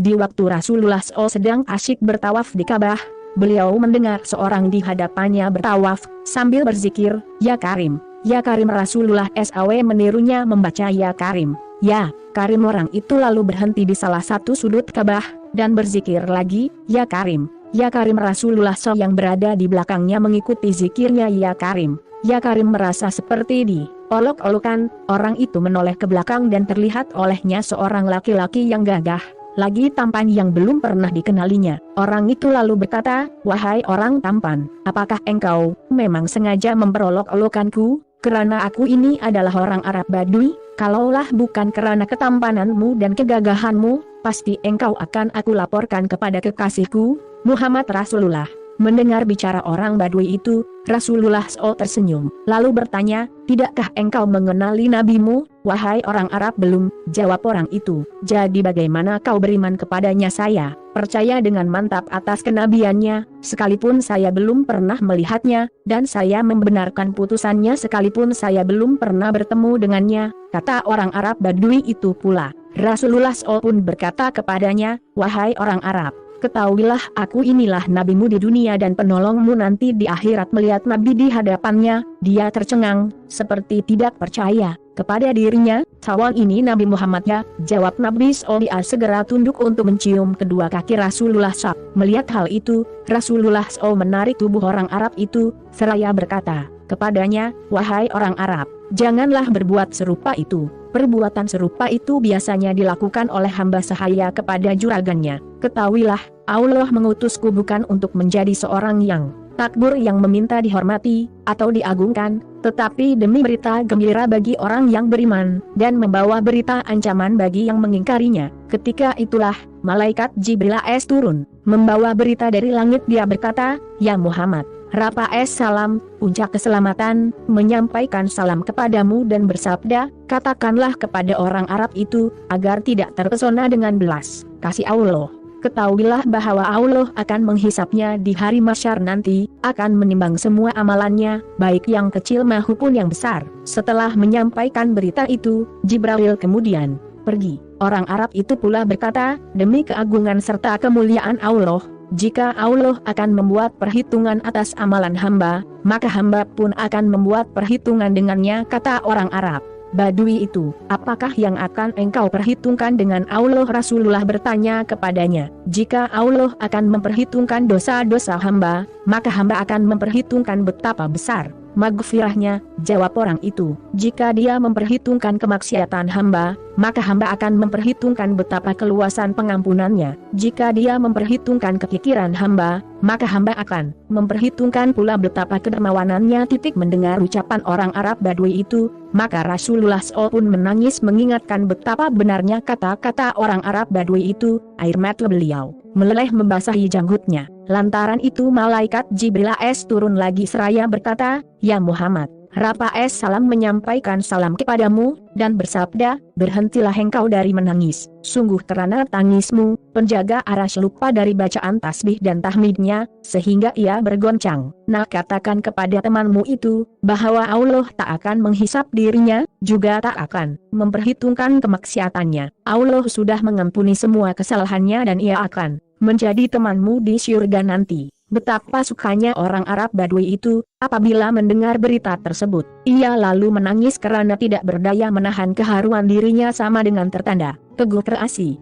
Di waktu Rasulullah SAW sedang asyik bertawaf di Ka'bah, beliau mendengar seorang di hadapannya bertawaf, sambil berzikir, "Ya Karim, Ya Karim." Rasulullah SAW menirunya membaca "Ya Karim, Ya Karim." Orang itu lalu berhenti di salah satu sudut Ka'bah, dan berzikir lagi, "Ya Karim, Ya Karim." Rasulullah SAW yang berada di belakangnya mengikuti zikirnya "Ya Karim, Ya Karim." Merasa seperti diolok-olokan, orang itu menoleh ke belakang dan terlihat olehnya seorang laki-laki yang gagah, lagi tampan yang belum pernah dikenalinya. Orang itu lalu berkata, "Wahai orang tampan, apakah engkau memang sengaja memperolok-olokanku? Kerana aku ini adalah orang Arab Badui. Kalaulah bukan kerana ketampananmu dan kegagahanmu, pasti engkau akan aku laporkan kepada kekasihku, Muhammad." Rasulullah mendengar bicara orang Badui itu, Rasulullah SAW tersenyum, lalu bertanya, "Tidakkah engkau mengenali nabimu, wahai orang Arab?" "Belum," jawab orang itu. "Jadi bagaimana kau beriman kepadanya?" "Saya percaya dengan mantap atas kenabiannya, sekalipun saya belum pernah melihatnya, dan saya membenarkan putusannya sekalipun saya belum pernah bertemu dengannya," kata orang Arab Badui itu pula. Rasulullah SAW pun berkata kepadanya, "Wahai orang Arab, ketahuilah aku inilah nabimu di dunia dan penolongmu nanti di akhirat." Melihat Nabi di hadapannya, dia tercengang, seperti tidak percaya kepada dirinya. "Sawan ini Nabi Muhammad ya?" jawab Nabi SAW. Dia segera tunduk untuk mencium kedua kaki Rasulullah SAW. Melihat hal itu, Rasulullah SAW menarik tubuh orang Arab itu, seraya berkata kepadanya, "Wahai orang Arab, janganlah berbuat serupa itu. Perbuatan serupa itu biasanya dilakukan oleh hamba sahaya kepada juragannya. Ketahuilah, Allah mengutusku bukan untuk menjadi seorang yang takbur yang meminta dihormati atau diagungkan, tetapi demi berita gembira bagi orang yang beriman, dan membawa berita ancaman bagi yang mengingkarinya." Ketika itulah, malaikat Jibril AS turun, membawa berita dari langit. Dia berkata, "Ya Muhammad, Rapa es salam, puncak keselamatan, menyampaikan salam kepadamu dan bersabda, katakanlah kepada orang Arab itu, agar tidak terpesona dengan belas kasih Allah. Ketahuilah bahwa Allah akan menghisapnya di hari mahsyar nanti, akan menimbang semua amalannya, baik yang kecil maupun yang besar." Setelah menyampaikan berita itu, Jibril kemudian pergi. Orang Arab itu pula berkata, "Demi keagungan serta kemuliaan Allah, jika Allah akan membuat perhitungan atas amalan hamba, maka hamba pun akan membuat perhitungan dengannya," kata orang Arab Badui itu. "Apakah yang akan engkau perhitungkan dengan Allah?" Rasulullah bertanya kepadanya, "Jika Allah akan memperhitungkan dosa-dosa hamba, maka hamba akan memperhitungkan betapa besar maghfirahnya," jawab orang itu. "Jika dia memperhitungkan kemaksiatan hamba, maka hamba akan memperhitungkan betapa keluasan pengampunannya. Jika dia memperhitungkan kekikiran hamba, maka hamba akan memperhitungkan pula betapa kedermawanannya." Mendengar ucapan orang Arab Badui itu, maka Rasulullah SAW pun menangis mengingatkan betapa benarnya kata-kata orang Arab Badui itu. Air mata beliau meleleh membasahi janggutnya. Lantaran itu malaikat Jibril AS turun lagi seraya berkata, "Ya Muhammad, Rapa es salam menyampaikan salam kepadamu, dan bersabda, berhentilah engkau dari menangis. Sungguh kerana tangismu, penjaga arasy lupa dari bacaan tasbih dan tahmidnya, sehingga ia bergoncang. Nah, katakan kepada temanmu itu, bahwa Allah tak akan menghisap dirinya, juga tak akan memperhitungkan kemaksiatannya. Allah sudah mengampuni semua kesalahannya dan ia akan menjadi temanmu di syurga nanti." Betapa sukanya orang Arab Badui itu, apabila mendengar berita tersebut. Ia lalu menangis kerana tidak berdaya menahan keharuan dirinya sama dengan tertanda teguh kreasi.